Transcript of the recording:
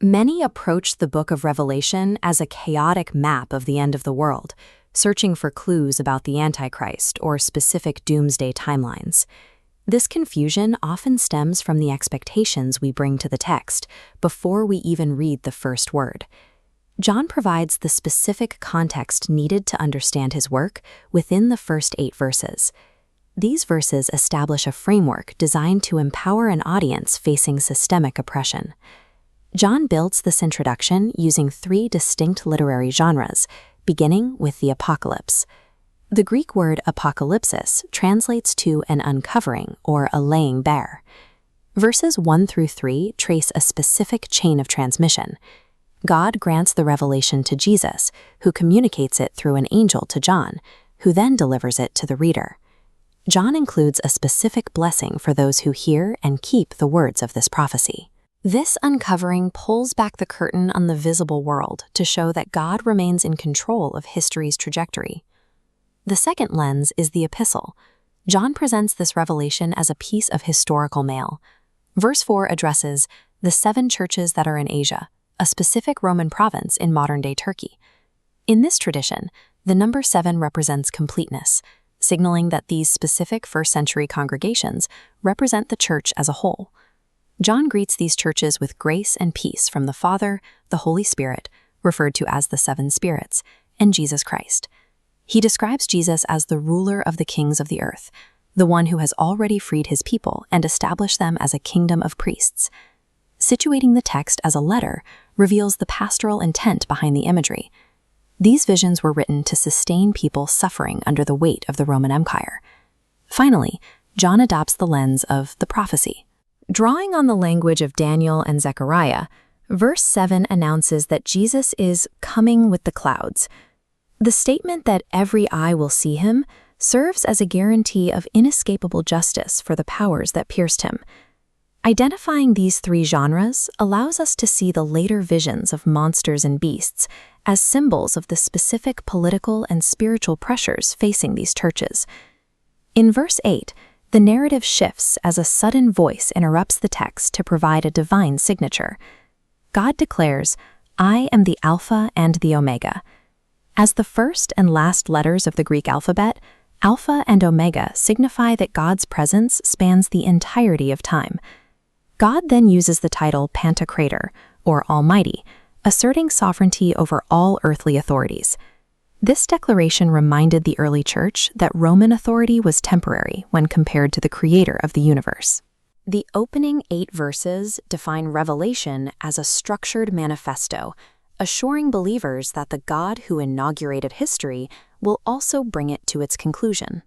Many approach the Book of Revelation as a chaotic map of the end of the world, searching for clues about the Antichrist or specific doomsday timelines. This confusion often stems from the expectations we bring to the text before we even read the first word. John provides the specific context needed to understand his work within the first 8 verses. These verses establish a framework designed to empower an audience facing systemic oppression. John builds this introduction using 3 distinct literary genres, beginning with the apocalypse. The Greek word apocalypsis translates to an uncovering or a laying bare. Verses 1 through 3 trace a specific chain of transmission. God grants the revelation to Jesus, who communicates it through an angel to John, who then delivers it to the reader. John includes a specific blessing for those who hear and keep the words of this prophecy. This uncovering pulls back the curtain on the visible world to show that God remains in control of history's trajectory. The second lens is the epistle. John presents this revelation as a piece of historical mail. Verse 4 addresses the 7 churches that are in Asia, a specific Roman province in modern-day Turkey. In this tradition, the number 7 represents completeness, signaling that these specific first-century congregations represent the church as a whole. John greets these churches with grace and peace from the Father, the Holy Spirit, referred to as the 7 spirits, and Jesus Christ. He describes Jesus as the ruler of the kings of the earth, the one who has already freed his people and established them as a kingdom of priests. Situating the text as a letter reveals the pastoral intent behind the imagery. These visions were written to sustain people suffering under the weight of the Roman Empire. Finally, John adopts the lens of the prophecy. Drawing on the language of Daniel and Zechariah, verse 7 announces that Jesus is coming with the clouds. The statement that every eye will see him serves as a guarantee of inescapable justice for the powers that pierced him. Identifying these 3 genres allows us to see the later visions of monsters and beasts as symbols of the specific political and spiritual pressures facing these churches. In verse 8, the narrative shifts as a sudden voice interrupts the text to provide a divine signature. God declares, "I am the Alpha and the Omega." As the first and last letters of the Greek alphabet, Alpha and Omega signify that God's presence spans the entirety of time. God then uses the title Pantocrator, or Almighty, asserting sovereignty over all earthly authorities. This declaration reminded the early church that Roman authority was temporary when compared to the creator of the universe. The opening 8 verses define Revelation as a structured manifesto, assuring believers that the God who inaugurated history will also bring it to its conclusion.